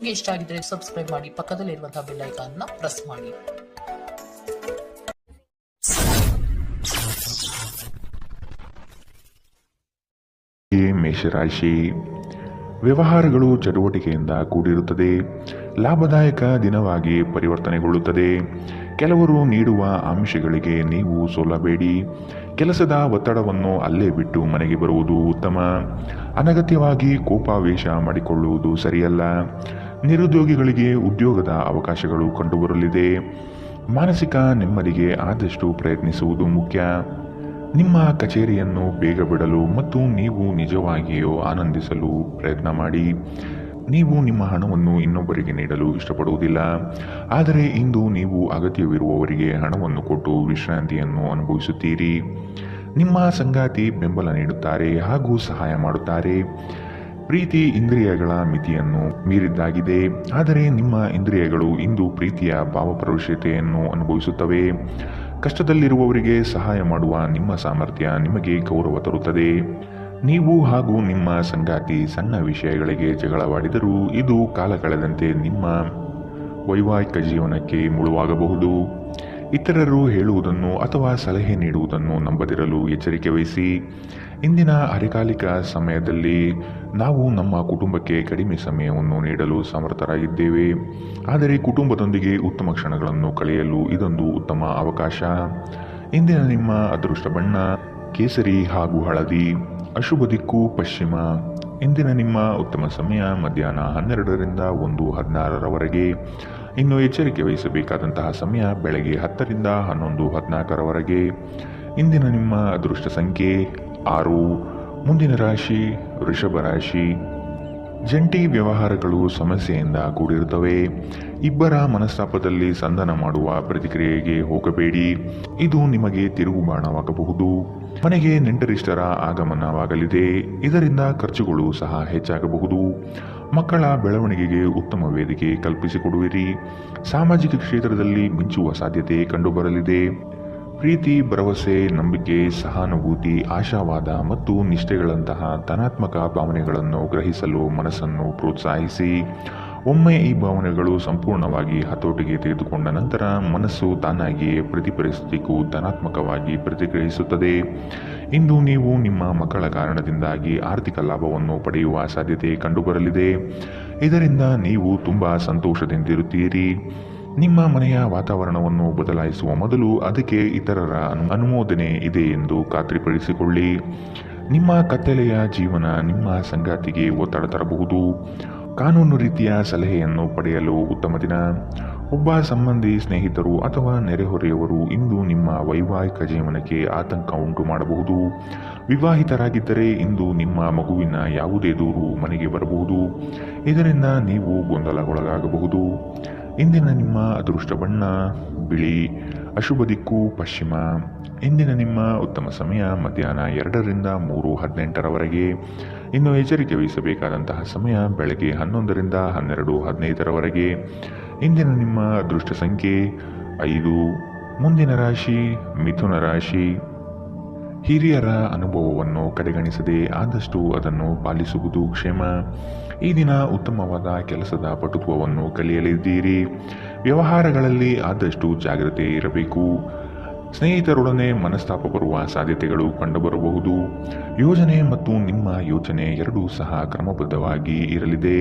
ನಿಮಗೆ ಇಷ್ಟ ಆಗಿದ್ರೆ ಸಬ್ಸ್ಕ್ರೈಬ್ ಮಾಡಿ, ಪಕ್ಕದಲ್ಲಿರುವಂತಹ ಬೆಲ್ ಐಕಾನ್ ನ ಪ್ರೆಸ್ ಮಾಡಿ. ಮೇಷರಾಶಿ, ವ್ಯವಹಾರಗಳು ಚಟುವಟಿಕೆಯಿಂದ ಕೂಡಿರುತ್ತದೆ. ಲಾಭದಾಯಕ ದಿನವಾಗಿ ಪರಿವರ್ತನೆಗೊಳ್ಳುತ್ತದೆ. ಕೆಲವರು ನೀಡುವ ಆಮಿಷಗಳಿಗೆ ನೀವು ಸೋಲಬೇಡಿ. ಕೆಲಸದ ಒತ್ತಡವನ್ನು ಅಲ್ಲೇ ಬಿಟ್ಟು ಮನೆಗೆ ಬರುವುದು ಉತ್ತಮ. ಅನಗತ್ಯವಾಗಿ ಕೋಪಾವೇಶ ಮಾಡಿಕೊಳ್ಳುವುದು ಸರಿಯಲ್ಲ. ನಿರುದ್ಯೋಗಿಗಳಿಗೆ ಉದ್ಯೋಗದ ಅವಕಾಶಗಳು ಕಂಡುಬರಲಿದೆ. ಮಾನಸಿಕ ನೆಮ್ಮದಿಗೆ ಆದಷ್ಟು ಪ್ರಯತ್ನಿಸುವುದು ಮುಖ್ಯ. ನಿಮ್ಮ ಕಚೇರಿಯನ್ನು ಬೇಗ ಬಿಡಲು ಮತ್ತು ನೀವು ನಿಜವಾಗಿಯೂ ಆನಂದಿಸಲು ಪ್ರಯತ್ನ ಮಾಡಿ. ನೀವು ನಿಮ್ಮ ಹಣವನ್ನು ಇನ್ನೊಬ್ಬರಿಗೆ ನೀಡಲು ಇಷ್ಟಪಡುವುದಿಲ್ಲ, ಆದರೆ ಇಂದು ನೀವು ಅಗತ್ಯವಿರುವವರಿಗೆ ಹಣವನ್ನು ಕೊಟ್ಟು ವಿಶ್ರಾಂತಿಯನ್ನು ಅನುಭವಿಸುತ್ತೀರಿ. ನಿಮ್ಮ ಸಂಗಾತಿ ಬೆಂಬಲ ನೀಡುತ್ತಾರೆ ಹಾಗೂ ಸಹಾಯ ಮಾಡುತ್ತಾರೆ. ಪ್ರೀತಿ ಇಂದ್ರಿಯಗಳ ಮಿತಿಯನ್ನು ಮೀರಿದ್ದಾಗಿದೆ, ಆದರೆ ನಿಮ್ಮ ಇಂದ್ರಿಯಗಳು ಇಂದು ಪ್ರೀತಿಯ ಭಾವಪರವಶತೆಯನ್ನು ಅನುಭವಿಸುತ್ತವೆ. ಕಷ್ಟದಲ್ಲಿರುವವರಿಗೆ ಸಹಾಯ ಮಾಡುವ ನಿಮ್ಮ ಸಾಮರ್ಥ್ಯ ನಿಮಗೆ ಗೌರವ ತರುತ್ತದೆ. ನೀವು ಹಾಗೂ ನಿಮ್ಮ ಸಂಗಾತಿ ಸಣ್ಣ ವಿಷಯಗಳಿಗೆ ಜಗಳವಾಡಿದರೂ ಇದು ಕಾಲ ಕಳೆದಂತೆ ನಿಮ್ಮ ವೈವಾಹಿಕ ಜೀವನಕ್ಕೆ ಮುಳುವಾಗಬಹುದು. ಇತರರು ಹೇಳುವುದನ್ನು ಅಥವಾ ಸಲಹೆ ನೀಡುವುದನ್ನು ನಂಬದಿರಲು ಎಚ್ಚರಿಕೆ ವಹಿಸಿ. ಇಂದಿನ ಅರೆಕಾಲಿಕ ಸಮಯದಲ್ಲಿ ನಾವು ನಮ್ಮ ಕುಟುಂಬಕ್ಕೆ ಕಡಿಮೆ ಸಮಯವನ್ನು ನೀಡಲು ಸಮರ್ಥರಾಗಿದ್ದೇವೆ, ಆದರೆ ಕುಟುಂಬದೊಂದಿಗೆ ಉತ್ತಮ ಕ್ಷಣಗಳನ್ನು ಕಳೆಯಲು ಇದೊಂದು ಉತ್ತಮ ಅವಕಾಶ. ಇಂದಿನ ನಿಮ್ಮ ಅದೃಷ್ಟ ಬಣ್ಣ ಕೇಸರಿ ಹಾಗೂ ಹಳದಿ. ಅಶುಭ ದಿಕ್ಕು ಪಶ್ಚಿಮ. ಇಂದಿನ ನಿಮ್ಮ ಉತ್ತಮ ಸಮಯ ಮಧ್ಯಾಹ್ನ 12ರಿಂದ 1:16ರವರೆಗೆ. ಇನ್ನು ಎಚ್ಚರಿಕೆ ವಹಿಸಬೇಕಾದಂತಹ ಸಮಯ ಬೆಳಗ್ಗೆ 10ರಿಂದ 11:14ರವರೆಗೆ. ಇಂದಿನ ನಿಮ್ಮ ಅದೃಷ್ಟ ಸಂಖ್ಯೆ 6. ಮುಂದಿನ ರಾಶಿ ವೃಷಭ ರಾಶಿ. ಜಂಟಿ ವ್ಯವಹಾರಗಳು ಸಮಸ್ಯೆಯಿಂದ ಕೂಡಿರುತ್ತವೆ. ಇಬ್ಬರ ಮನಸ್ತಾಪದಲ್ಲಿ ಸಂಧಾನ ಮಾಡುವ ಪ್ರತಿಕ್ರಿಯೆಗೆ ಹೋಗಬೇಡಿ, ಇದು ನಿಮಗೆ ತಿರುಗುಬಾಣವಾಗಬಹುದು. ಮನೆಗೆ ನೆಂಟರಿಷ್ಟರ ಆಗಮನವಾಗಲಿದೆ, ಇದರಿಂದ ಖರ್ಚುಗಳು ಸಹ ಹೆಚ್ಚಾಗಬಹುದು. ಮಕ್ಕಳ ಬೆಳವಣಿಗೆಗೆ ಉತ್ತಮ ವೇದಿಕೆ ಕಲ್ಪಿಸಿಕೊಡುವಿರಿ. ಸಾಮಾಜಿಕ ಕ್ಷೇತ್ರದಲ್ಲಿ ಮಿಂಚುವ ಸಾಧ್ಯತೆ ಕಂಡುಬರಲಿದೆ. ಪ್ರೀತಿ, ಭರವಸೆ, ನಂಬಿಕೆ, ಸಹಾನುಭೂತಿ, ಆಶಾವಾದ ಮತ್ತು ನಿಷ್ಠೆಗಳಂತಹ ಧನಾತ್ಮಕ ಭಾವನೆಗಳನ್ನು ಗ್ರಹಿಸಲು ಮನಸ್ಸನ್ನು ಪ್ರೋತ್ಸಾಹಿಸಿ. ಒಮ್ಮೆ ಈ ಭಾವನೆಗಳು ಸಂಪೂರ್ಣವಾಗಿ ಹತೋಟಿಗೆ ತೆಗೆದುಕೊಂಡ ನಂತರ ಮನಸ್ಸು ತಾನಾಗಿಯೇ ಪ್ರತಿ ಪರಿಸ್ಥಿತಿಗೂ ಧನಾತ್ಮಕವಾಗಿ ಪ್ರತಿಕ್ರಿಯಿಸುತ್ತದೆ. ಇಂದು ನೀವು ನಿಮ್ಮ ಮಕ್ಕಳ ಕಾರಣದಿಂದಾಗಿ ಆರ್ಥಿಕ ಲಾಭವನ್ನು ಪಡೆಯುವ ಸಾಧ್ಯತೆ ಕಂಡುಬರಲಿದೆ. ಇದರಿಂದ ನೀವು ತುಂಬ ಸಂತೋಷದಿಂದಿರುತ್ತೀರಿ. ನಿಮ್ಮ ಮನೆಯ ವಾತಾವರಣವನ್ನು ಬದಲಾಯಿಸುವ ಮೊದಲು ಅದಕ್ಕೆ ಇತರರ ಅನುಮೋದನೆ ಇದೆ ಎಂದು ಖಾತ್ರಿಪಡಿಸಿಕೊಳ್ಳಿ. ನಿಮ್ಮ ಕತ್ತಲೆಯ ಜೀವನ ನಿಮ್ಮ ಸಂಗಾತಿಗೆ ಒತ್ತಡ ತರಬಹುದು. ಕಾನೂನು ರೀತಿಯ ಸಲಹೆಯನ್ನು ಪಡೆಯಲು ಉತ್ತಮ ದಿನ. ಒಬ್ಬ ಸಂಬಂಧಿ, ಸ್ನೇಹಿತರು ಅಥವಾ ನೆರೆಹೊರೆಯವರು ಇಂದು ನಿಮ್ಮ ವೈವಾಹಿಕ ಜೀವನಕ್ಕೆ ಆತಂಕ ಉಂಟು ಮಾಡಬಹುದು. ವಿವಾಹಿತರಾಗಿದ್ದರೆ ಇಂದು ನಿಮ್ಮ ಮಗುವಿನ ಯಾವುದೇ ದೂರು ಮನೆಗೆ ಬರಬಹುದು, ಇದರಿಂದ ನೀವು ಗೊಂದಲಗೊಳಗಾಗಬಹುದು. ಇಂದಿನ ನಿಮ್ಮ ಅದೃಷ್ಟ ಬಣ್ಣ ಬಿಳಿ. ಅಶುಭ ದಿಕ್ಕು ಪಶ್ಚಿಮ. ಇಂದಿನ ನಿಮ್ಮ ಉತ್ತಮ ಸಮಯ ಮಧ್ಯಾಹ್ನ 2ರಿಂದ 3:18ರವರೆಗೆ. ಇನ್ನು ಎಚ್ಚರಿಕೆ ವಹಿಸಬೇಕಾದಂತಹ ಸಮಯ ಬೆಳಗ್ಗೆ 11ರಿಂದ 12:15ರವರೆಗೆ. ಇಂದಿನ ನಿಮ್ಮ ಅದೃಷ್ಟ ಸಂಖ್ಯೆ 5. ಮುಂದಿನ ರಾಶಿ ಮಿಥುನ ರಾಶಿ. ಹಿರಿಯರ ಅನುಭವವನ್ನು ಕಡೆಗಣಿಸದೆ ಆದಷ್ಟು ಅದನ್ನು ಪಾಲಿಸುವುದು ಕ್ಷೇಮ. ಈ ದಿನ ಉತ್ತಮವಾದ ಕೆಲಸದ ಪಟುತ್ವವನ್ನು ಕಲಿಯಲಿದ್ದೀರಿ. ವ್ಯವಹಾರಗಳಲ್ಲಿ ಆದಷ್ಟು ಜಾಗ್ರತೆ ಇರಬೇಕು. ಸ್ನೇಹಿತರೊಡನೆ ಮನಸ್ತಾಪ ಬರುವ ಸಾಧ್ಯತೆಗಳು ಕಂಡುಬರಬಹುದು. ಯೋಜನೆ ಮತ್ತು ನಿಮ್ಮ ಯೋಚನೆ ಎರಡೂ ಸಹ ಕ್ರಮಬದ್ಧವಾಗಿ ಇರಲಿದೆ.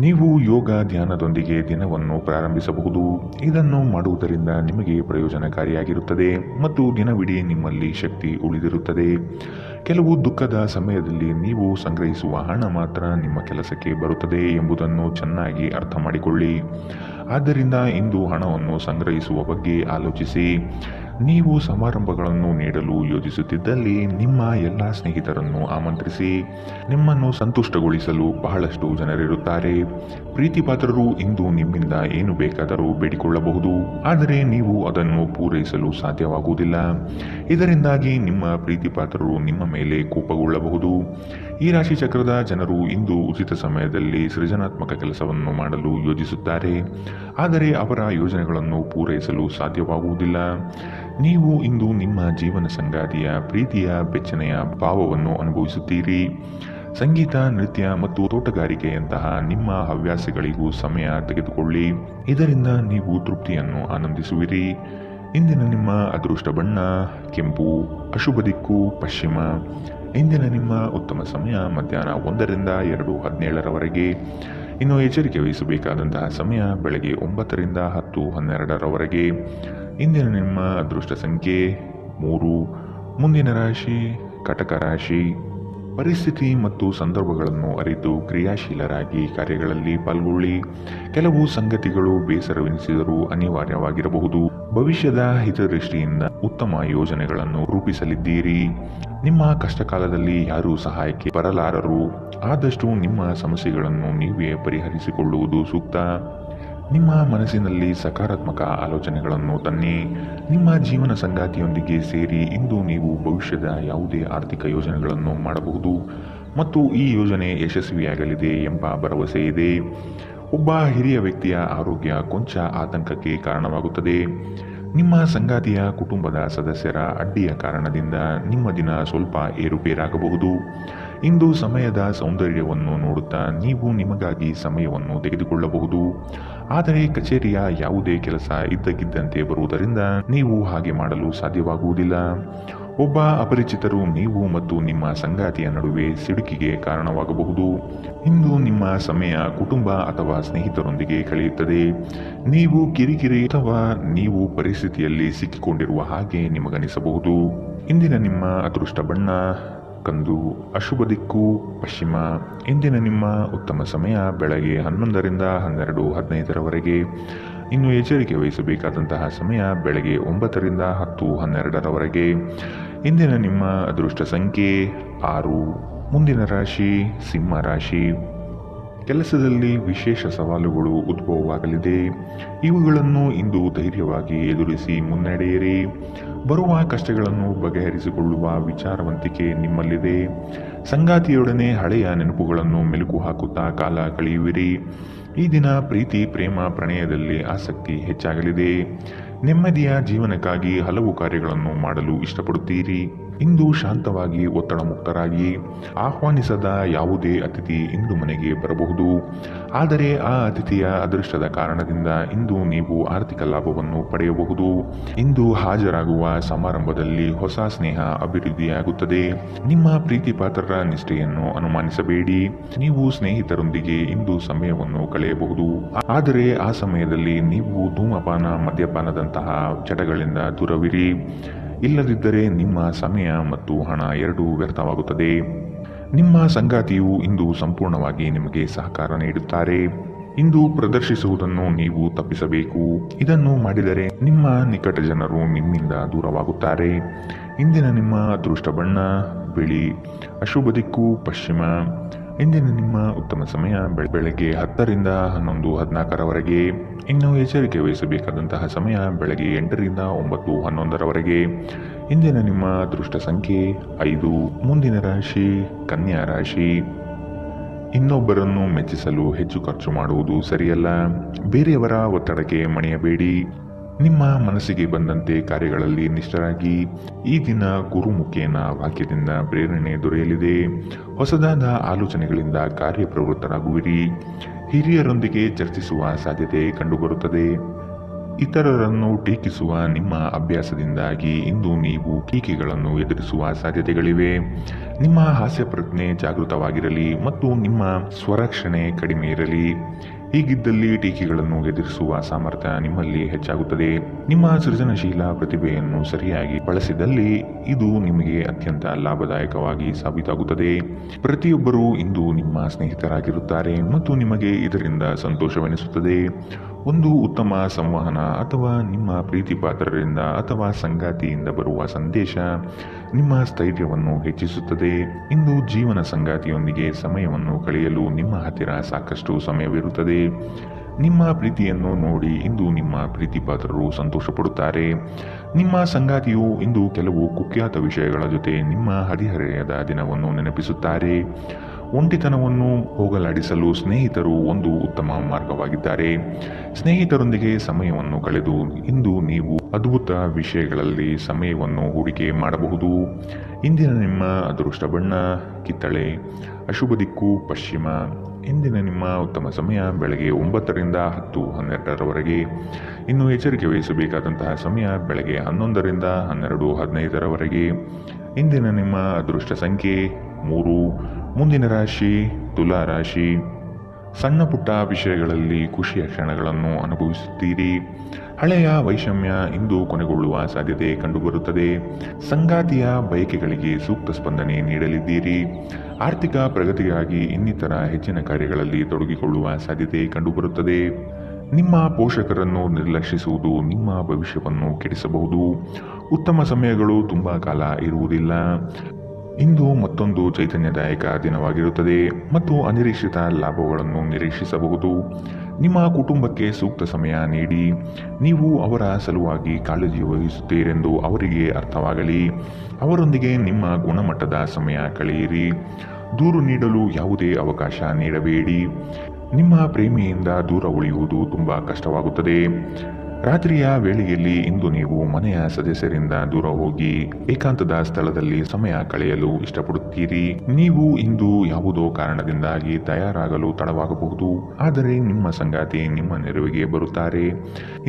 ನೀವು ಯೋಗ ಧ್ಯಾನದೊಂದಿಗೆ ದಿನವನ್ನು ಪ್ರಾರಂಭಿಸಬಹುದು. ಇದನ್ನು ಮಾಡುವುದರಿಂದ ನಿಮಗೆ ಪ್ರಯೋಜನಕಾರಿಯಾಗಿರುತ್ತದೆ ಮತ್ತು ದಿನವಿಡೀ ನಿಮ್ಮಲ್ಲಿ ಶಕ್ತಿ ಉಳಿದಿರುತ್ತದೆ. ಕೆಲವು ದುಃಖದ ಸಮಯದಲ್ಲಿ ನೀವು ಸಂಗ್ರಹಿಸುವ ಹಣ ಮಾತ್ರ ನಿಮ್ಮ ಕೆಲಸಕ್ಕೆ ಬರುತ್ತದೆ ಎಂಬುದನ್ನು ಚೆನ್ನಾಗಿ ಅರ್ಥ ಮಾಡಿಕೊಳ್ಳಿ. ಆದ್ದರಿಂದ ಇಂದು ಹಣವನ್ನು ಸಂಗ್ರಹಿಸುವ ಬಗ್ಗೆ ಆಲೋಚಿಸಿ. ನೀವು ಸಮಾರಂಭಗಳನ್ನು ನೀಡಲು ಯೋಜಿಸುತ್ತಿದ್ದಲ್ಲಿ ನಿಮ್ಮ ಎಲ್ಲ ಸ್ನೇಹಿತರನ್ನು ಆಮಂತ್ರಿಸಿ. ನಿಮ್ಮನ್ನು ಸಂತುಷ್ಟಗೊಳಿಸಲು ಬಹಳಷ್ಟು ಜನರಿರುತ್ತಾರೆ. ಪ್ರೀತಿಪಾತ್ರರು ಇಂದು ನಿಮ್ಮಿಂದ ಏನು ಬೇಕಾದರೂ ಬೇಡಿಕೊಳ್ಳಬಹುದು, ಆದರೆ ನೀವು ಅದನ್ನು ಪೂರೈಸಲು ಸಾಧ್ಯವಾಗುವುದಿಲ್ಲ. ಇದರಿಂದಾಗಿ ನಿಮ್ಮ ಪ್ರೀತಿಪಾತ್ರರು ನಿಮ್ಮ ಮೇಲೆ ಕೋಪಗೊಳ್ಳಬಹುದು. ಈ ರಾಶಿ ಚಕ್ರದ ಜನರು ಇಂದು ಉಚಿತ ಸಮಯದಲ್ಲಿ ಸೃಜನಾತ್ಮಕ ಕೆಲಸವನ್ನು ಮಾಡಲು ಯೋಜಿಸುತ್ತಾರೆ, ಆದರೆ ಅವರ ಯೋಜನೆಗಳನ್ನು ಪೂರೈಸಲು ಸಾಧ್ಯವಾಗುವುದಿಲ್ಲ. ನೀವು ಇಂದು ನಿಮ್ಮ ಜೀವನ ಸಂಗಾತಿಯ ಪ್ರೀತಿಯ ಬೆಚ್ಚನೆಯ ಭಾವವನ್ನು ಅನುಭವಿಸುತ್ತೀರಿ. ಸಂಗೀತ, ನೃತ್ಯ ಮತ್ತು ತೋಟಗಾರಿಕೆಯಂತಹ ನಿಮ್ಮ ಹವ್ಯಾಸಗಳಿಗೂ ಸಮಯ ತೆಗೆದುಕೊಳ್ಳಿ. ಇದರಿಂದ ನೀವು ತೃಪ್ತಿಯನ್ನು ಆನಂದಿಸುವಿರಿ. ಇಂದಿನ ನಿಮ್ಮ ಅದೃಷ್ಟ ಬಣ್ಣ ಕೆಂಪು, ಅಶುಭ ದಿಕ್ಕು ಪಶ್ಚಿಮ. ಇಂದಿನ ನಿಮ್ಮ ಉತ್ತಮ ಸಮಯ ಮಧ್ಯಾಹ್ನ 1ರಿಂದ 2:17 ಇನ್ನು ಎಚ್ಚರಿಕೆ ವಹಿಸಬೇಕಾದಂತಹ ಸಮಯ ಬೆಳಗ್ಗೆ 9ರಿಂದ 10:12 ಇಂದಿನ ನಿಮ್ಮ ಅದೃಷ್ಟ ಸಂಖ್ಯೆ 3. ಮುಂದಿನ ರಾಶಿ ಕಟಕ ರಾಶಿ. ಪರಿಸ್ಥಿತಿ ಮತ್ತು ಸಂದರ್ಭಗಳನ್ನು ಅರಿತು ಕ್ರಿಯಾಶೀಲರಾಗಿ ಕಾರ್ಯಗಳಲ್ಲಿ ಪಾಲ್ಗೊಳ್ಳಿ. ಕೆಲವು ಸಂಗತಿಗಳು ಬೇಸರವೆನಿಸಿದರೂ ಅನಿವಾರ್ಯವಾಗಿರಬಹುದು. ಭವಿಷ್ಯದ ಹಿತದೃಷ್ಟಿಯಿಂದ ಉತ್ತಮ ಯೋಜನೆಗಳನ್ನು ರೂಪಿಸಲಿದ್ದೀರಿ. ನಿಮ್ಮ ಕಷ್ಟಕಾಲದಲ್ಲಿ ಯಾರೂ ಸಹಾಯಕ್ಕೆ ಬರಲಾರರು. ಆದಷ್ಟು ನಿಮ್ಮ ಸಮಸ್ಯೆಗಳನ್ನು ನೀವೇ ಪರಿಹರಿಸಿಕೊಳ್ಳುವುದು ಸೂಕ್ತ. ನಿಮ್ಮ ಮನಸ್ಸಿನಲ್ಲಿ ಸಕಾರಾತ್ಮಕ ಆಲೋಚನೆಗಳನ್ನು ತನ್ನಿ. ನಿಮ್ಮ ಜೀವನ ಸಂಗಾತಿಯೊಂದಿಗೆ ಸೇರಿ ಇಂದು ನೀವು ಭವಿಷ್ಯದ ಯಾವುದೇ ಆರ್ಥಿಕ ಯೋಜನೆಗಳನ್ನು ಮಾಡಬಹುದು ಮತ್ತು ಈ ಯೋಜನೆ ಯಶಸ್ವಿಯಾಗಲಿದೆ ಎಂಬ ಭರವಸೆ ಇದೆ. ಒಬ್ಬ ಹಿರಿಯ ವ್ಯಕ್ತಿಯ ಆರೋಗ್ಯ ಕೊಂಚ ಆತಂಕಕ್ಕೆ ಕಾರಣವಾಗುತ್ತದೆ. ನಿಮ್ಮ ಸಂಗಾತಿಯ ಕುಟುಂಬದ ಸದಸ್ಯರ ಅಡ್ಡಿಯ ಕಾರಣದಿಂದ ನಿಮ್ಮ ದಿನ ಸ್ವಲ್ಪ ಏರುಪೇರಾಗಬಹುದು. ಇಂದು ಸಮಯದ ಸೌಂದರ್ಯವನ್ನು ನೋಡುತ್ತಾ ನೀವು ನಿಮಗಾಗಿ ಸಮಯವನ್ನು ತೆಗೆದುಕೊಳ್ಳಬಹುದು. ಆದರೆ ಕಚೇರಿಯ ಯಾವುದೇ ಕೆಲಸ ಇದ್ದಕ್ಕಿದ್ದಂತೆ ಬರುವುದರಿಂದ ನೀವು ಹಾಗೆ ಮಾಡಲು ಸಾಧ್ಯವಾಗುವುದಿಲ್ಲ. ಒಬ್ಬ ಅಪರಿಚಿತರು ನೀವು ಮತ್ತು ನಿಮ್ಮ ಸಂಗಾತಿಯ ನಡುವೆ ಸಿಡುಕಿಗೆ ಕಾರಣವಾಗಬಹುದು. ಇಂದು ನಿಮ್ಮ ಸಮಯ ಕುಟುಂಬ ಅಥವಾ ಸ್ನೇಹಿತರೊಂದಿಗೆ ಕಳೆಯುತ್ತದೆ. ನೀವು ಕಿರಿಕಿರಿ ಅಥವಾ ನೀವು ಪರಿಸ್ಥಿತಿಯಲ್ಲಿ ಸಿಕ್ಕಿಕೊಂಡಿರುವ ಹಾಗೆ ನಿಮಗನಿಸಬಹುದು. ಇಂದಿನ ನಿಮ್ಮ ಅದೃಷ್ಟ ಬಣ್ಣ ಕಂದು, ಅಶುಭ ದಿಕ್ಕು ಪಶ್ಚಿಮ. ಇಂದಿನ ನಿಮ್ಮ ಉತ್ತಮ ಸಮಯ ಬೆಳಗ್ಗೆ 11ರಿಂದ 12:15 ಇನ್ನು ಎಚ್ಚರಿಕೆ ವಹಿಸಬೇಕಾದಂತಹ ಸಮಯ ಬೆಳಗ್ಗೆ 9ರಿಂದ 10:12 ಇಂದಿನ ನಿಮ್ಮ ಅದೃಷ್ಟ ಸಂಖ್ಯೆ 6. ಮುಂದಿನ ರಾಶಿ ಸಿಂಹ ರಾಶಿ. ಕೆಲಸದಲ್ಲಿ ವಿಶೇಷ ಸವಾಲುಗಳು ಉದ್ಭವವಾಗಲಿದೆ. ಇವುಗಳನ್ನು ಇಂದು ಧೈರ್ಯವಾಗಿ ಎದುರಿಸಿ ಮುನ್ನಡೆಯಿರಿ. ಬರುವ ಕಷ್ಟಗಳನ್ನು ಬಗೆಹರಿಸಿಕೊಳ್ಳುವ ವಿಚಾರವಂತಿಕೆ ನಿಮ್ಮಲ್ಲಿದೆ. ಸಂಗಾತಿಯೊಡನೆ ಹಳೆಯ ನೆನಪುಗಳನ್ನು ಮೆಲುಕು ಹಾಕುತ್ತಾ ಕಾಲ ಕಳೆಯುವಿರಿ. ಈ ದಿನ ಪ್ರೀತಿ, ಪ್ರೇಮ, ಪ್ರಣಯದಲ್ಲಿ ಆಸಕ್ತಿ ಹೆಚ್ಚಾಗಲಿದೆ. ನೆಮ್ಮದಿಯ ಜೀವನಕ್ಕಾಗಿ ಹಲವು ಕಾರ್ಯಗಳನ್ನು ಮಾಡಲು ಇಷ್ಟಪಡುತ್ತೀರಿ. ಇಂದು ಶಾಂತವಾಗಿ ಒತ್ತಡ ಮುಕ್ತರಾಗಿ. ಆಹ್ವಾನಿಸದ ಯಾವುದೇ ಅತಿಥಿ ಇಂದು ಮನೆಗೆ ಬರಬಹುದು. ಆದರೆ ಆ ಅತಿಥಿಯ ಅದೃಷ್ಟದ ಕಾರಣದಿಂದ ಇಂದು ನೀವು ಆರ್ಥಿಕ ಲಾಭವನ್ನು ಪಡೆಯಬಹುದು. ಇಂದು ಹಾಜರಾಗುವ ಸಮಾರಂಭದಲ್ಲಿ ಹೊಸ ಸ್ನೇಹ ಅಭಿವೃದ್ಧಿಯಾಗುತ್ತದೆ. ನಿಮ್ಮ ಪ್ರೀತಿ ಪಾತ್ರರ ನಿಷ್ಠೆಯನ್ನು ಅನುಮಾನಿಸಬೇಡಿ. ನೀವು ಸ್ನೇಹಿತರೊಂದಿಗೆ ಇಂದು ಸಮಯವನ್ನು ಕಳೆಯಬಹುದು. ಆದರೆ ಆ ಸಮಯದಲ್ಲಿ ನೀವು ಧೂಮಪಾನ, ಮದ್ಯಪಾನದಂತಹ ಚಟಗಳಿಂದ ದೂರವಿರಿ. ಇಲ್ಲದಿದ್ದರೆ ನಿಮ್ಮ ಸಮಯ ಮತ್ತು ಹಣ ಎರಡೂ ವ್ಯರ್ಥವಾಗುತ್ತದೆ. ನಿಮ್ಮ ಸಂಗಾತಿಯು ಇಂದು ಸಂಪೂರ್ಣವಾಗಿ ನಿಮಗೆ ಸಹಕಾರ ನೀಡುತ್ತಾರೆ. ಇಂದು ಪ್ರದರ್ಶಿಸುವುದನ್ನು ನೀವು ತಪ್ಪಿಸಬೇಕು. ಇದನ್ನು ಮಾಡಿದರೆ ನಿಮ್ಮ ನಿಕಟ ಜನರು ನಿಮ್ಮಿಂದ ದೂರವಾಗುತ್ತಾರೆ. ಇಂದಿನ ನಿಮ್ಮ ಅದೃಷ್ಟ ಬಣ್ಣ ಬಿಳಿ, ಅಶುಭ ದಿಕ್ಕು ಪಶ್ಚಿಮ. ಇಂದಿನ ನಿಮ್ಮ ಉತ್ತಮ ಸಮಯ ಬೆಳಗ್ಗೆ 10ರಿಂದ 11:14 ಇನ್ನು ಎಚ್ಚರಿಕೆ ವಹಿಸಬೇಕಾದಂತಹ ಸಮಯ ಬೆಳಗ್ಗೆ 8ರಿಂದ 9:11 ಇಂದಿನ ನಿಮ್ಮ ಅದೃಷ್ಟ ಸಂಖ್ಯೆ 5. ಮುಂದಿನ ರಾಶಿ ಕನ್ಯಾ ರಾಶಿ. ಇನ್ನೊಬ್ಬರನ್ನು ಮೆಚ್ಚಿಸಲು ಹೆಚ್ಚು ಖರ್ಚು ಮಾಡುವುದು ಸರಿಯಲ್ಲ. ಬೇರೆಯವರ ಒತ್ತಡಕ್ಕೆ ಮಣಿಯಬೇಡಿ. ನಿಮ್ಮ ಮನಸ್ಸಿಗೆ ಬಂದಂತೆ ಕಾರ್ಯಗಳಲ್ಲಿ ನಿಷ್ಠರಾಗಿ. ಈ ದಿನ ಗುರುಮುಖೇನ ವಾಕ್ಯದಿಂದ ಪ್ರೇರಣೆ ದೊರೆಯಲಿದೆ. ಹೊಸದಾದ ಆಲೋಚನೆಗಳಿಂದ ಕಾರ್ಯಪ್ರವೃತ್ತರಾಗುವಿರಿ. ಹಿರಿಯರೊಂದಿಗೆ ಚರ್ಚಿಸುವ ಸಾಧ್ಯತೆ ಕಂಡುಬರುತ್ತದೆ. ಇತರರನ್ನು ಟೀಕಿಸುವ ನಿಮ್ಮ ಅಭ್ಯಾಸದಿಂದಾಗಿ ಇಂದು ನೀವು ಟೀಕೆಗಳನ್ನು ಎದುರಿಸುವ ಸಾಧ್ಯತೆಗಳಿವೆ. ನಿಮ್ಮ ಹಾಸ್ಯ ಪ್ರಜ್ಞೆ ಜಾಗೃತವಾಗಿರಲಿ ಮತ್ತು ನಿಮ್ಮ ಸ್ವರಕ್ಷಣೆ ಕಡಿಮೆ ಇರಲಿ. ಹೀಗಿದ್ದಲ್ಲಿ ಟೀಕೆಗಳನ್ನು ಎದುರಿಸುವ ಸಾಮರ್ಥ್ಯ ನಿಮ್ಮಲ್ಲಿ ಹೆಚ್ಚಾಗುತ್ತದೆ. ನಿಮ್ಮ ಸೃಜನಶೀಲ ಪ್ರತಿಭೆಯನ್ನು ಸರಿಯಾಗಿ ಬಳಸಿದಲ್ಲಿ ಇದು ನಿಮಗೆ ಅತ್ಯಂತ ಲಾಭದಾಯಕವಾಗಿ ಸಾಬೀತಾಗುತ್ತದೆ. ಪ್ರತಿಯೊಬ್ಬರೂ ಇಂದು ನಿಮ್ಮ ಸ್ನೇಹಿತರಾಗಿರುತ್ತಾರೆ ಮತ್ತು ನಿಮಗೆ ಇದರಿಂದ ಸಂತೋಷವೆನಿಸುತ್ತದೆ. ಒಂದು ಉತ್ತಮ ಸಂವಹನ ಅಥವಾ ನಿಮ್ಮ ಪ್ರೀತಿ ಪಾತ್ರರಿಂದ ಅಥವಾ ಸಂಗಾತಿಯಿಂದ ಬರುವ ಸಂದೇಶ ನಿಮ್ಮ ಸ್ಥೈರ್ಯವನ್ನು ಹೆಚ್ಚಿಸುತ್ತದೆ. ಇಂದು ಜೀವನ ಸಂಗಾತಿಯೊಂದಿಗೆ ಸಮಯವನ್ನು ಕಳೆಯಲು ನಿಮ್ಮ ಹತ್ತಿರ ಸಾಕಷ್ಟು ಸಮಯವಿರುತ್ತದೆ. ನಿಮ್ಮ ಪ್ರೀತಿಯನ್ನು ನೋಡಿ ಇಂದು ನಿಮ್ಮ ಪ್ರೀತಿ ಪಾತ್ರರು ಸಂತೋಷಪಡುತ್ತಾರೆ. ನಿಮ್ಮ ಸಂಗಾತಿಯು ಇಂದು ಕೆಲವು ಕುಖ್ಯಾತ ವಿಷಯಗಳ ಜೊತೆ ನಿಮ್ಮ ಹದಿಹರೆಯದ ದಿನವನ್ನು ನೆನಪಿಸುತ್ತಾರೆ. ಒಂಟಿತನವನ್ನು ಹೋಗಲಾಡಿಸಲು ಸ್ನೇಹಿತರು ಒಂದು ಉತ್ತಮ ಮಾರ್ಗವಾಗಿದ್ದಾರೆ. ಸ್ನೇಹಿತರೊಂದಿಗೆ ಸಮಯವನ್ನು ಕಳೆದು ಇಂದು ನೀವು ಅದ್ಭುತ ವಿಷಯಗಳಲ್ಲಿ ಸಮಯವನ್ನು ಹೂಡಿಕೆ ಮಾಡಬಹುದು. ಇಂದಿನ ನಿಮ್ಮ ಅದೃಷ್ಟ ಬಣ್ಣ ಕಿತ್ತಳೆ, ಅಶುಭ ದಿಕ್ಕು ಪಶ್ಚಿಮ. ಇಂದಿನ ನಿಮ್ಮ ಉತ್ತಮ ಸಮಯ ಬೆಳಗ್ಗೆ 9ರಿಂದ 10:12ರವರೆಗೆ. ಇನ್ನು ಎಚ್ಚರಿಕೆ ವಹಿಸಬೇಕಾದಂತಹ ಸಮಯ ಬೆಳಗ್ಗೆ 11ರಿಂದ 12:15ರವರೆಗೆ. ಇಂದಿನ ನಿಮ್ಮ ಅದೃಷ್ಟ ಸಂಖ್ಯೆ 3. ಮುಂದಿನ ರಾಶಿ ತುಲಾ ರಾಶಿ. ಸಣ್ಣ ಪುಟ್ಟ ವಿಷಯಗಳಲ್ಲಿ ಖುಷಿಯ ಕ್ಷಣಗಳನ್ನು ಅನುಭವಿಸುತ್ತೀರಿ. ಹಳೆಯ ವೈಷಮ್ಯ ಇಂದು ಕೊನೆಗೊಳ್ಳುವ ಸಾಧ್ಯತೆ ಕಂಡುಬರುತ್ತದೆ. ಸಂಗಾತಿಯ ಬಯಕೆಗಳಿಗೆ ಸೂಕ್ತ ಸ್ಪಂದನೆ ನೀಡಲಿದ್ದೀರಿ. ಆರ್ಥಿಕ ಪ್ರಗತಿಗಾಗಿ ಇನ್ನಿತರ ಹೆಚ್ಚಿನ ಕಾರ್ಯಗಳಲ್ಲಿ ತೊಡಗಿಕೊಳ್ಳುವ ಸಾಧ್ಯತೆ ಕಂಡುಬರುತ್ತದೆ. ನಿಮ್ಮ ಪೋಷಕರನ್ನು ನಿರ್ಲಕ್ಷಿಸುವುದು ನಿಮ್ಮ ಭವಿಷ್ಯವನ್ನು ಕೆಡಿಸಬಹುದು. ಉತ್ತಮ ಸಮಯಗಳು ತುಂಬ ಕಾಲ ಇರುವುದಿಲ್ಲ. ಇಂದು ಮತ್ತೊಂದು ಚೈತನ್ಯದಾಯಕ ದಿನವಾಗಿರುತ್ತದೆ ಮತ್ತು ಅನಿರೀಕ್ಷಿತ ಲಾಭಗಳನ್ನು ನಿರೀಕ್ಷಿಸಬಹುದು. ನಿಮ್ಮ ಕುಟುಂಬಕ್ಕೆ ಸೂಕ್ತ ಸಮಯ ನೀಡಿ. ನೀವು ಅವರ ಸಲುವಾಗಿ ಕಾಳಜಿ ವಹಿಸುತ್ತೀರೆಂದು ಅವರಿಗೆ ಅರ್ಥವಾಗಲಿ. ಅವರೊಂದಿಗೆ ನಿಮ್ಮ ಗುಣಮಟ್ಟದ ಸಮಯ ಕಳೆಯಿರಿ. ದೂರು ನೀಡಲು ಯಾವುದೇ ಅವಕಾಶ ನೀಡಬೇಡಿ. ನಿಮ್ಮ ಪ್ರೇಮಿಯಿಂದ ದೂರ ಉಳಿಯುವುದು ತುಂಬ ಕಷ್ಟವಾಗುತ್ತದೆ. ರಾತ್ರಿಯ ವೇಳೆಯಲ್ಲಿ ಇಂದು ನೀವು ಮನೆಯ ಸದಸ್ಯರಿಂದ ದೂರ ಹೋಗಿ ಏಕಾಂತದ ಸ್ಥಳದಲ್ಲಿ ಸಮಯ ಕಳೆಯಲು ಇಷ್ಟಪಡುತ್ತೀರಿ. ನೀವು ಇಂದು ಯಾವುದೋ ಕಾರಣದಿಂದಾಗಿ ತಯಾರಾಗಲು ತಡವಾಗಬಹುದು, ಆದರೆ ನಿಮ್ಮ ಸಂಗಾತಿ ನಿಮ್ಮ ನೆರವಿಗೆ ಬರುತ್ತಾರೆ.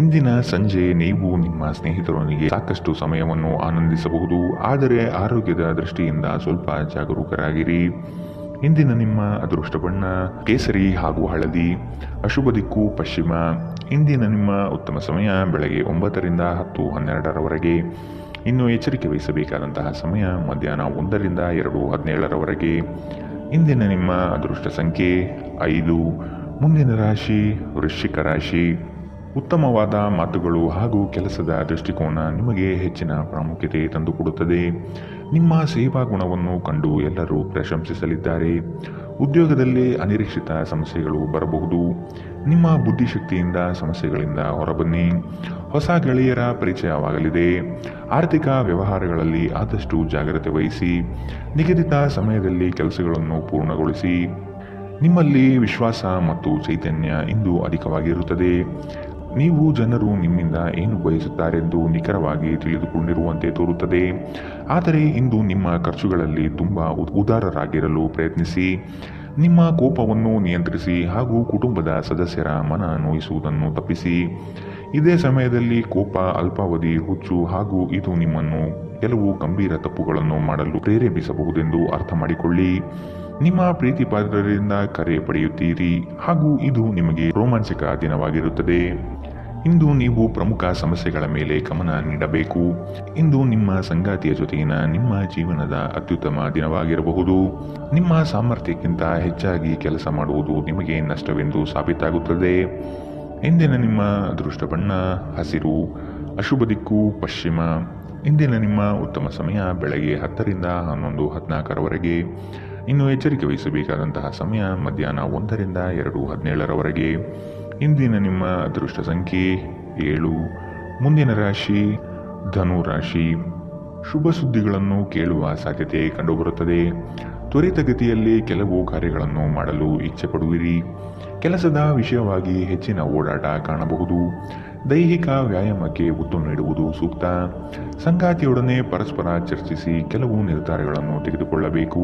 ಇಂದಿನ ಸಂಜೆ ನೀವು ನಿಮ್ಮ ಸ್ನೇಹಿತರೊಂದಿಗೆ ಸಾಕಷ್ಟು ಸಮಯವನ್ನು ಆನಂದಿಸಬಹುದು, ಆದರೆ ಆರೋಗ್ಯದ ದೃಷ್ಟಿಯಿಂದ ಸ್ವಲ್ಪ ಜಾಗರೂಕರಾಗಿರಿ. ಇಂದಿನ ನಿಮ್ಮ ಅದೃಷ್ಟ ಬಣ್ಣ ಕೇಸರಿ ಹಾಗೂ ಹಳದಿ, ಅಶುಭ ದಿಕ್ಕು ಪಶ್ಚಿಮ. ಇಂದಿನ ನಿಮ್ಮ ಉತ್ತಮ ಸಮಯ ಬೆಳಗ್ಗೆ 9ರಿಂದ 10:12ರವರೆಗೆ. ಇನ್ನು ಎಚ್ಚರಿಕೆ ವಹಿಸಬೇಕಾದಂತಹ ಸಮಯ ಮಧ್ಯಾಹ್ನ 1ರಿಂದ 2:17ರವರೆಗೆ. ಇಂದಿನ ನಿಮ್ಮ ಅದೃಷ್ಟ ಸಂಖ್ಯೆ 5. ಮುಂದಿನ ರಾಶಿ ವೃಶ್ಚಿಕ ರಾಶಿ. ಉತ್ತಮವಾದ ಮಾತುಗಳು ಹಾಗೂ ಕೆಲಸದ ದೃಷ್ಟಿಕೋನ ನಿಮಗೆ ಹೆಚ್ಚಿನ ಪ್ರಾಮುಖ್ಯತೆ ತಂದುಕೊಡುತ್ತದೆ. ನಿಮ್ಮ ಸೇವಾ ಗುಣವನ್ನು ಕಂಡು ಎಲ್ಲರೂ ಪ್ರಶಂಸಿಸಲಿದ್ದಾರೆ. ಉದ್ಯೋಗದಲ್ಲಿ ಅನಿರೀಕ್ಷಿತ ಸಮಸ್ಯೆಗಳು ಬರಬಹುದು. ನಿಮ್ಮ ಬುದ್ಧಿಶಕ್ತಿಯಿಂದ ಸಮಸ್ಯೆಗಳಿಂದ ಹೊರಬನ್ನಿ. ಹೊಸ ಗೆಳೆಯರ ಪರಿಚಯವಾಗಲಿದೆ. ಆರ್ಥಿಕ ವ್ಯವಹಾರಗಳಲ್ಲಿ ಆದಷ್ಟು ಜಾಗ್ರತೆ ವಹಿಸಿ. ನಿಗದಿತ ಸಮಯದಲ್ಲಿ ಕೆಲಸಗಳನ್ನು ಪೂರ್ಣಗೊಳಿಸಿ. ನಿಮ್ಮಲ್ಲಿ ವಿಶ್ವಾಸ ಮತ್ತು ಚೈತನ್ಯ ಇಂದು ಅಧಿಕವಾಗಿರುತ್ತದೆ. ನೀವು ಜನರು ನಿಮ್ಮಿಂದ ಏನು ಬಯಸುತ್ತಾರೆಂದು ನಿಖರವಾಗಿ ತಿಳಿದುಕೊಂಡಿರುವಂತೆ ತೋರುತ್ತದೆ. ಆದರೆ ಇಂದು ನಿಮ್ಮ ಖರ್ಚುಗಳಲ್ಲಿ ತುಂಬ ಉದಾರರಾಗಿರಲು ಪ್ರಯತ್ನಿಸಿ. ನಿಮ್ಮ ಕೋಪವನ್ನು ನಿಯಂತ್ರಿಸಿ ಹಾಗೂ ಕುಟುಂಬದ ಸದಸ್ಯರ ಮನ ನೋಯಿಸುವುದನ್ನು ತಪ್ಪಿಸಿ. ಇದೇ ಸಮಯದಲ್ಲಿ ಕೋಪ ಅಲ್ಪಾವಧಿ ಹುಚ್ಚು ಹಾಗೂ ಇದು ನಿಮ್ಮನ್ನು ಕೆಲವು ಗಂಭೀರ ತಪ್ಪುಗಳನ್ನು ಮಾಡಲು ಪ್ರೇರೇಪಿಸಬಹುದೆಂದು ಅರ್ಥ ಮಾಡಿಕೊಳ್ಳಿ. ನಿಮ್ಮ ಪ್ರೀತಿ ಪಾತ್ರರಿಂದ ಕರೆ ಪಡೆಯುತ್ತೀರಿ ಹಾಗೂ ಇದು ನಿಮಗೆ ರೋಮಾಂಚಕ ದಿನವಾಗಿರುತ್ತದೆ. ಇಂದು ನೀವು ಪ್ರಮುಖ ಸಮಸ್ಯೆಗಳ ಮೇಲೆ ಗಮನ ನೀಡಬೇಕು. ಇಂದು ನಿಮ್ಮ ಸಂಗಾತಿಯ ಜೊತೆಗಿನ ನಿಮ್ಮ ಜೀವನದ ಅತ್ಯುತ್ತಮ ದಿನವಾಗಿರಬಹುದು. ನಿಮ್ಮ ಸಾಮರ್ಥ್ಯಕ್ಕಿಂತ ಹೆಚ್ಚಾಗಿ ಕೆಲಸ ಮಾಡುವುದು ನಿಮಗೆ ನಷ್ಟವೆಂದು ಸಾಬೀತಾಗುತ್ತದೆ. ಇಂದಿನ ನಿಮ್ಮ ಅದೃಷ್ಟ ಬಣ್ಣ ಹಸಿರು, ಅಶುಭ ದಿಕ್ಕು ಪಶ್ಚಿಮ. ಇಂದಿನ ನಿಮ್ಮ ಉತ್ತಮ ಸಮಯ ಬೆಳಗ್ಗೆ 10ರಿಂದ 11:14ರವರೆಗೆ. ಇನ್ನು ಎಚ್ಚರಿಕೆ ವಹಿಸಬೇಕಾದಂತಹ ಸಮಯ ಮಧ್ಯಾಹ್ನ 1ರಿಂದ 2:17ರವರೆಗೆ. ಇಂದಿನ ನಿಮ್ಮ ಅದೃಷ್ಟ ಸಂಖ್ಯೆ 7. ಮುಂದಿನ ರಾಶಿ ಧನು ರಾಶಿ. ಶುಭ ಸುದ್ದಿಗಳನ್ನು ಕೇಳುವ ಸಾಧ್ಯತೆ ಕಂಡುಬರುತ್ತದೆ. ತ್ವರಿತಗತಿಯಲ್ಲಿ ಕೆಲವು ಕಾರ್ಯಗಳನ್ನು ಮಾಡಲು ಇಚ್ಛೆ ಪಡುವಿರಿ. ಕೆಲಸದ ವಿಷಯವಾಗಿ ಹೆಚ್ಚಿನ ಓಡಾಟ ಕಾಣಬಹುದು. ದೈಹಿಕ ವ್ಯಾಯಾಮಕ್ಕೆ ಒತ್ತು ನೀಡುವುದು ಸೂಕ್ತ. ಸಂಗಾತಿಯೊಡನೆ ಪರಸ್ಪರ ಚರ್ಚಿಸಿ ಕೆಲವು ನಿರ್ಧಾರಗಳನ್ನು ತೆಗೆದುಕೊಳ್ಳಬೇಕು.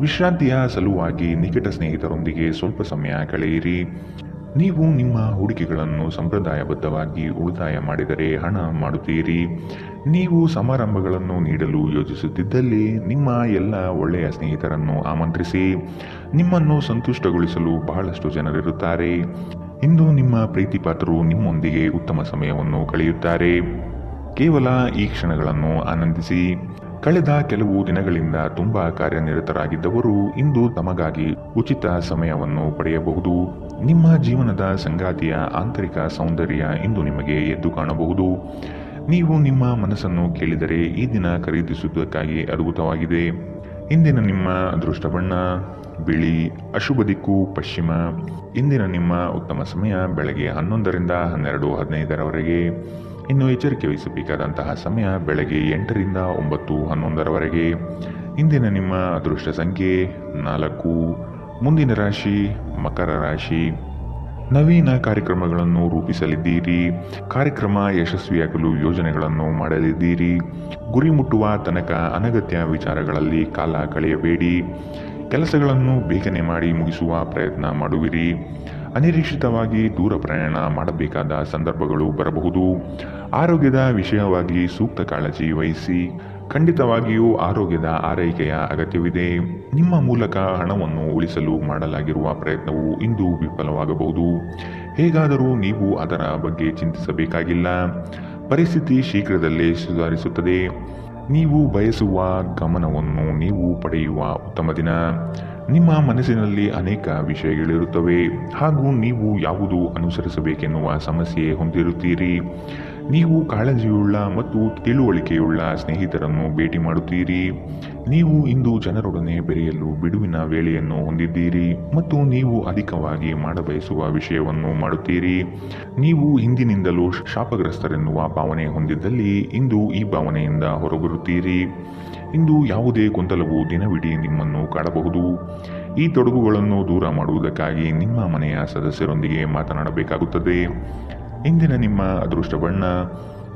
ವಿಶ್ರಾಂತಿಯ ಸಲುವಾಗಿ ನಿಕಟ ಸ್ನೇಹಿತರೊಂದಿಗೆ ಸ್ವಲ್ಪ ಸಮಯ ಕಳೆಯಿರಿ. ನೀವು ನಿಮ್ಮ ಹೂಡಿಕೆಗಳನ್ನು ಸಂಪ್ರದಾಯಬದ್ಧವಾಗಿ ಉಳಿತಾಯ ಮಾಡಿದರೆ ಹಣ ಮಾಡುತ್ತೀರಿ. ನೀವು ಸಮಾರಂಭಗಳನ್ನು ನೀಡಲು ಯೋಜಿಸುತ್ತಿದ್ದಲ್ಲಿ ನಿಮ್ಮ ಎಲ್ಲ ಒಳ್ಳೆಯ ಸ್ನೇಹಿತರನ್ನು ಆಮಂತ್ರಿಸಿ. ನಿಮ್ಮನ್ನು ಸಂತುಷ್ಟಗೊಳಿಸಲು ಬಹಳಷ್ಟು ಜನರಿರುತ್ತಾರೆ. ಇಂದು ನಿಮ್ಮ ಪ್ರೀತಿಪಾತ್ರರು ನಿಮ್ಮೊಂದಿಗೆ ಉತ್ತಮ ಸಮಯವನ್ನು ಕಳೆಯುತ್ತಾರೆ. ಕೇವಲ ಈ ಕ್ಷಣಗಳನ್ನು ಆನಂದಿಸಿ. ಕಳೆದ ಕೆಲವು ದಿನಗಳಿಂದ ತುಂಬಾ ಕಾರ್ಯನಿರತರಾಗಿದ್ದವರು ಇಂದು ತಮಗಾಗಿ ಉಚಿತ ಸಮಯವನ್ನು ಪಡೆಯಬಹುದು. ನಿಮ್ಮ ಜೀವನದ ಸಂಗಾತಿಯ ಆಂತರಿಕ ಸೌಂದರ್ಯ ಇಂದು ನಿಮಗೆ ಎದ್ದು ಕಾಣಬಹುದು. ನೀವು ನಿಮ್ಮ ಮನಸ್ಸನ್ನು ಕೇಳಿದರೆ ಈ ದಿನ ಖರೀದಿಸುವುದಕ್ಕಾಗಿ ಅದ್ಭುತವಾಗಿದೆ. ಇಂದಿನ ನಿಮ್ಮ ಅದೃಷ್ಟ ಬಣ್ಣ ಬಿಳಿ, ಅಶುಭ ದಿಕ್ಕು ಪಶ್ಚಿಮ. ಇಂದಿನ ನಿಮ್ಮ ಉತ್ತಮ ಸಮಯ ಬೆಳಗ್ಗೆ 11ರಿಂದ 12:15ರವರೆಗೆ. ಇನ್ನು ಎಚ್ಚರಿಕೆ ವಹಿಸಬೇಕಾದಂತಹ ಸಮಯ ಬೆಳಗ್ಗೆ 8ರಿಂದ 9:11ರವರೆಗೆ. ಇಂದಿನ ನಿಮ್ಮ ಅದೃಷ್ಟ ಸಂಖ್ಯೆ 4. ಮುಂದಿನ ರಾಶಿ ಮಕರ ರಾಶಿ. ನವೀನ ಕಾರ್ಯಕ್ರಮಗಳನ್ನು ರೂಪಿಸಲಿದ್ದೀರಿ. ಕಾರ್ಯಕ್ರಮ ಯಶಸ್ವಿಯಾಗಲು ಯೋಜನೆಗಳನ್ನು ಮಾಡಲಿದ್ದೀರಿ. ಗುರಿ ಮುಟ್ಟುವ ತನಕ ಅನಗತ್ಯ ವಿಚಾರಗಳಲ್ಲಿ ಕಾಲ ಕಳೆಯಬೇಡಿ. ಕೆಲಸಗಳನ್ನು ಬೇಗನೆ ಮಾಡಿ ಮುಗಿಸುವ ಪ್ರಯತ್ನ ಮಾಡುವಿರಿ. ಅನಿರೀಕ್ಷಿತವಾಗಿ ದೂರ ಪ್ರಯಾಣ ಮಾಡಬೇಕಾದ ಸಂದರ್ಭಗಳು ಬರಬಹುದು. ಆರೋಗ್ಯದ ವಿಷಯವಾಗಿ ಸೂಕ್ತ ಕಾಳಜಿ ವಹಿಸಿ. ಖಂಡಿತವಾಗಿಯೂ ಆರೋಗ್ಯದ ಆರೈಕೆಯ ಅಗತ್ಯವಿದೆ. ನಿಮ್ಮ ಮೂಲಕ ಹಣವನ್ನು ಉಳಿಸಲು ಮಾಡಲಾಗಿರುವ ಪ್ರಯತ್ನವು ಇಂದು ವಿಫಲವಾಗಬಹುದು. ಹೇಗಾದರೂ ನೀವು ಅದರ ಬಗ್ಗೆ ಚಿಂತಿಸಬೇಕಾಗಿಲ್ಲ. ಪರಿಸ್ಥಿತಿ ಶೀಘ್ರದಲ್ಲೇ ಸುಧಾರಿಸುತ್ತದೆ. ನೀವು ಬಯಸುವ ಗಮನವನ್ನು ನೀವು ಪಡೆಯುವ ಉತ್ತಮ ದಿನ. ನಿಮ್ಮ ಮನಸ್ಸಿನಲ್ಲಿ ಅನೇಕ ವಿಷಯಗಳಿರುತ್ತವೆ ಹಾಗೂ ನೀವು ಯಾವುದು ಅನುಸರಿಸಬೇಕೆನ್ನುವ ಸಮಸ್ಯೆ ಹೊಂದಿರುತ್ತೀರಿ. ನೀವು ಕಾಳಜಿಯುಳ್ಳ ಮತ್ತು ತಿಳುವಳಿಕೆಯುಳ್ಳ ಸ್ನೇಹಿತರನ್ನು ಭೇಟಿ ಮಾಡುತ್ತೀರಿ. ನೀವು ಇಂದು ಜನರೊಡನೆ ಬೆರೆಯಲು ಬಿಡುವಿನ ವೇಳೆಯನ್ನು ಹೊಂದಿದ್ದೀರಿ ಮತ್ತು ನೀವು ಅಧಿಕವಾಗಿ ಮಾಡಬಯಸುವ ವಿಷಯವನ್ನು ಮಾಡುತ್ತೀರಿ. ನೀವು ಹಿಂದಿನಿಂದಲೂ ಶಾಪಗ್ರಸ್ತರೆನ್ನುವ ಭಾವನೆ ಹೊಂದಿದ್ದಲ್ಲಿ ಇಂದು ಈ ಭಾವನೆಯಿಂದ ಹೊರಬರುತ್ತೀರಿ. ಇಂದು ಯಾವುದೇ ಗೊಂದಲವು ದಿನವಿಡೀ ನಿಮ್ಮನ್ನು ಕಾಡಬಹುದು. ಈ ತೊಡಗುಗಳನ್ನು ದೂರ ಮಾಡುವುದಕ್ಕಾಗಿ ನಿಮ್ಮ ಮನೆಯ ಸದಸ್ಯರೊಂದಿಗೆ ಮಾತನಾಡಬೇಕಾಗುತ್ತದೆ. ಇಂದಿನ ನಿಮ್ಮ ಅದೃಷ್ಟ ಬಣ್ಣ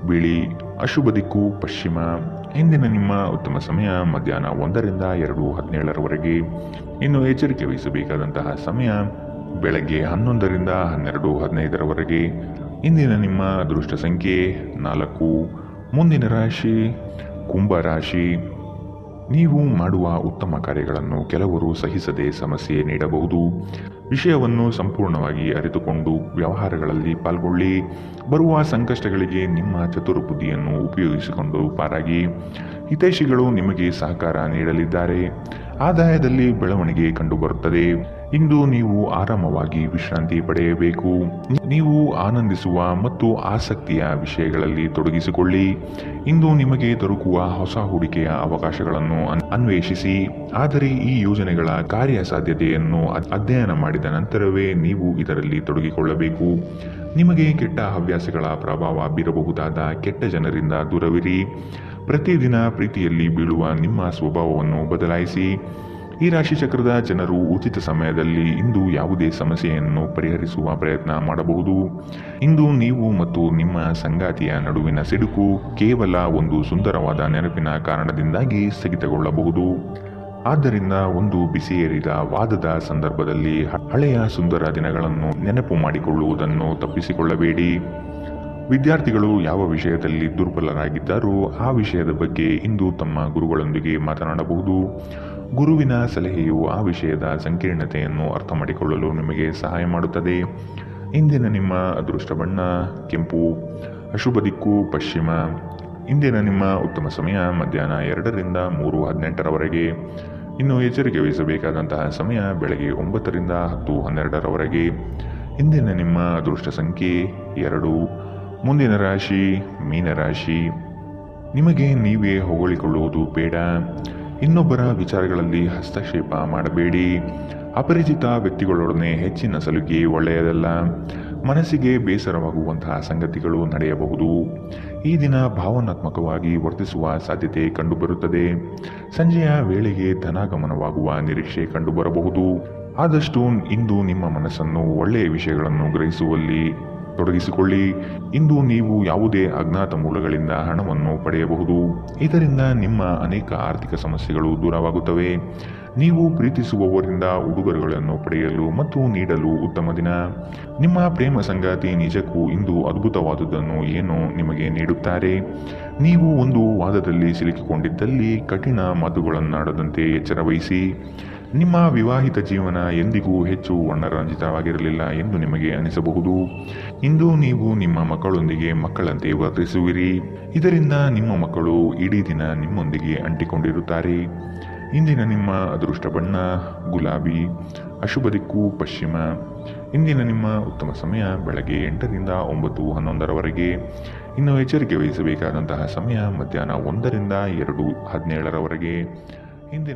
ಬಿಳಿ. ಅಶುಭ ದಿಕ್ಕು ಪಶ್ಚಿಮ. ಇಂದಿನ ನಿಮ್ಮ ಉತ್ತಮ ಸಮಯ ಮಧ್ಯಾಹ್ನ 1ರಿಂದ 2:17 ಇನ್ನು ಎಚ್ಚರಿಕೆ ವಹಿಸಬೇಕಾದಂತಹ ಸಮಯ ಬೆಳಗ್ಗೆ 11ರಿಂದ 12:15 ಇಂದಿನ ನಿಮ್ಮ ಅದೃಷ್ಟ ಸಂಖ್ಯೆ 4. ಮುಂದಿನ ರಾಶಿ ಕುಂಭ ರಾಶಿ. ನೀವು ಮಾಡುವ ಉತ್ತಮ ಕಾರ್ಯಗಳನ್ನು ಕೆಲವರು ಸಹಿಸದೆ ಸಮಸ್ಯೆ ನೀಡಬಹುದು. ವಿಷಯವನ್ನು ಸಂಪೂರ್ಣವಾಗಿ ಅರಿತುಕೊಂಡು ವ್ಯವಹಾರಗಳಲ್ಲಿ ಪಾಲ್ಗೊಳ್ಳಿ. ಬರುವ ಸಂಕಷ್ಟಗಳಿಗೆ ನಿಮ್ಮ ಚತುರ ಬುದ್ಧಿಯನ್ನು ಉಪಯೋಗಿಸಿಕೊಂಡು ಪಾರಾಗಿ. ಹಿತೈಷಿಗಳು ನಿಮಗೆ ಸಹಕಾರ ನೀಡಲಿದ್ದಾರೆ. ಆದಾಯದಲ್ಲಿ ಬೆಳವಣಿಗೆ ಕಂಡುಬರುತ್ತದೆ. ಇಂದು ನೀವು ಆರಾಮವಾಗಿ ವಿಶ್ರಾಂತಿ ಪಡೆಯಬೇಕು. ನೀವು ಆನಂದಿಸುವ ಮತ್ತು ಆಸಕ್ತಿಯ ವಿಷಯಗಳಲ್ಲಿ ತೊಡಗಿಸಿಕೊಳ್ಳಿ. ಇಂದು ನಿಮಗೆ ದೊರಕುವ ಹೊಸ ಹೂಡಿಕೆಯ ಅವಕಾಶಗಳನ್ನು ಅನ್ವೇಷಿಸಿ. ಆದರೆ ಈ ಯೋಜನೆಗಳ ಕಾರ್ಯಸಾಧ್ಯತೆಯನ್ನು ಅಧ್ಯಯನ ಮಾಡಿದ ನಂತರವೇ ನೀವು ಇದರಲ್ಲಿ ತೊಡಗಿಕೊಳ್ಳಬೇಕು. ನಿಮಗೆ ಕೆಟ್ಟ ಹವ್ಯಾಸಗಳ ಪ್ರಭಾವ ಬೀರಬಹುದಾದ ಕೆಟ್ಟ ಜನರಿಂದ ದೂರವಿರಿ. ಪ್ರತಿದಿನ ಪ್ರೀತಿಯಲ್ಲಿ ಬೀಳುವ ನಿಮ್ಮ ಸ್ವಭಾವವನ್ನು ಬದಲಾಯಿಸಿ. ಈ ರಾಶಿಚಕ್ರದ ಜನರು ಉಚಿತ ಸಮಯದಲ್ಲಿ ಇಂದು ಯಾವುದೇ ಸಮಸ್ಯೆಯನ್ನು ಪರಿಹರಿಸುವ ಪ್ರಯತ್ನ ಮಾಡಬಹುದು. ಇಂದು ನೀವು ಮತ್ತು ನಿಮ್ಮ ಸಂಗಾತಿಯ ನಡುವಿನ ಸಿಡುಕು ಕೇವಲ ಒಂದು ಸುಂದರವಾದ ನೆನಪಿನ ಕಾರಣದಿಂದಾಗಿ ಸ್ಥಗಿತಗೊಳ್ಳಬಹುದು. ಆದ್ದರಿಂದ ಒಂದು ಬಿಸಿಯೇರಿದ ವಾದದ ಸಂದರ್ಭದಲ್ಲಿ ಹಳೆಯ ಸುಂದರ ದಿನಗಳನ್ನು ನೆನಪು ಮಾಡಿಕೊಳ್ಳುವುದನ್ನು ತಪ್ಪಿಸಿಕೊಳ್ಳಬೇಡಿ. ವಿದ್ಯಾರ್ಥಿಗಳು ಯಾವ ವಿಷಯದಲ್ಲಿ ದುರ್ಬಲರಾಗಿದ್ದಾರೋ ಆ ವಿಷಯದ ಬಗ್ಗೆ ಇಂದು ತಮ್ಮ ಗುರುಗಳೊಂದಿಗೆ ಮಾತನಾಡಬಹುದು. ಗುರುವಿನ ಸಲಹೆಯು ಆ ವಿಷಯದ ಸಂಕೀರ್ಣತೆಯನ್ನು ಅರ್ಥ ಮಾಡಿಕೊಳ್ಳಲು ನಿಮಗೆ ಸಹಾಯ ಮಾಡುತ್ತದೆ. ಇಂದಿನ ನಿಮ್ಮ ಅದೃಷ್ಟ ಬಣ್ಣ ಕೆಂಪು. ಅಶುಭ ದಿಕ್ಕು ಪಶ್ಚಿಮ. ಇಂದಿನ ನಿಮ್ಮ ಉತ್ತಮ ಸಮಯ ಮಧ್ಯಾಹ್ನ 2ರಿಂದ 3:18 ಇನ್ನು ಎಚ್ಚರಿಕೆ ವಹಿಸಬೇಕಾದಂತಹ ಸಮಯ ಬೆಳಗ್ಗೆ 9ರಿಂದ 10:12 ಇಂದಿನ ನಿಮ್ಮ ಅದೃಷ್ಟ ಸಂಖ್ಯೆ 2. ಮುಂದಿನ ರಾಶಿ ಮೀನರಾಶಿ. ನಿಮಗೆ ನೀವೇ ಹೊಗಳಿಕೊಳ್ಳುವುದು ಬೇಡ. ಇನ್ನೊಬ್ಬರ ವಿಚಾರಗಳಲ್ಲಿ ಹಸ್ತಕ್ಷೇಪ ಮಾಡಬೇಡಿ. ಅಪರಿಚಿತ ವ್ಯಕ್ತಿಗಳೊಡನೆ ಹೆಚ್ಚಿನ ಸಲುಗೆ ಒಳ್ಳೆಯದಲ್ಲ. ಮನಸ್ಸಿಗೆ ಬೇಸರವಾಗುವಂತಹ ಸಂಗತಿಗಳು ನಡೆಯಬಹುದು. ಈ ದಿನ ಭಾವನಾತ್ಮಕವಾಗಿ ವರ್ತಿಸುವ ಸಾಧ್ಯತೆ ಕಂಡುಬರುತ್ತದೆ. ಸಂಜೆಯ ವೇಳೆಗೆ ಧನಾಗಮನವಾಗುವ ನಿರೀಕ್ಷೆ ಕಂಡುಬರಬಹುದು. ಆದಷ್ಟು ಇಂದು ನಿಮ್ಮ ಮನಸ್ಸನ್ನು ಒಳ್ಳೆಯ ವಿಷಯಗಳನ್ನು ಗ್ರಹಿಸುವಲ್ಲಿ ತೊಡಗಿಸಿಕೊಳ್ಳಿ. ಇಂದು ನೀವು ಯಾವುದೇ ಅಜ್ಞಾತ ಮೂಲಗಳಿಂದ ಹಣವನ್ನು ಪಡೆಯಬಹುದು. ಇದರಿಂದ ನಿಮ್ಮ ಅನೇಕ ಆರ್ಥಿಕ ಸಮಸ್ಯೆಗಳು ದೂರವಾಗುತ್ತವೆ. ನೀವು ಪ್ರೀತಿಸುವವರಿಂದ ಉಡುಗೊರೆಗಳನ್ನು ಪಡೆಯಲು ಮತ್ತು ನೀಡಲು ಉತ್ತಮ ದಿನ. ನಿಮ್ಮ ಪ್ರೇಮ ಸಂಗಾತಿ ನಿಜಕ್ಕೂ ಇಂದು ಅದ್ಭುತವಾದುದನ್ನು ಏನೋ ನಿಮಗೆ ನೀಡುತ್ತಾರೆ. ನೀವು ಒಂದು ವಾದದಲ್ಲಿ ಸಿಲುಕಿಕೊಂಡಿದ್ದಲ್ಲಿ ಕಠಿಣ ಮಾತುಗಳನ್ನಾಡದಂತೆ ಎಚ್ಚರ ವಹಿಸಿ. ನಿಮ್ಮ ವಿವಾಹಿತ ಜೀವನ ಎಂದಿಗೂ ಹೆಚ್ಚು ವರ್ಣರಂಜಿತವಾಗಿರಲಿಲ್ಲ ಎಂದು ನಿಮಗೆ ಅನಿಸಬಹುದು. ಇಂದು ನೀವು ನಿಮ್ಮ ಮಕ್ಕಳೊಂದಿಗೆ ಮಕ್ಕಳಂತೆ ವರ್ತಿಸುವಿರಿ. ಇದರಿಂದ ನಿಮ್ಮ ಮಕ್ಕಳು ಇಡೀ ದಿನ ನಿಮ್ಮೊಂದಿಗೆ ಅಂಟಿಕೊಂಡಿರುತ್ತಾರೆ. ಇಂದಿನ ನಿಮ್ಮ ಅದೃಷ್ಟ ಬಣ್ಣ ಗುಲಾಬಿ. ಅಶುಭ ದಿಕ್ಕು ಪಶ್ಚಿಮ. ಇಂದಿನ ನಿಮ್ಮ ಉತ್ತಮ ಸಮಯ ಬೆಳಗ್ಗೆ 8ರಿಂದ 9:11 ಇನ್ನು ಎಚ್ಚರಿಕೆ ವಹಿಸಬೇಕಾದಂತಹ ಸಮಯ ಮಧ್ಯಾಹ್ನ 1ರಿಂದ 2:17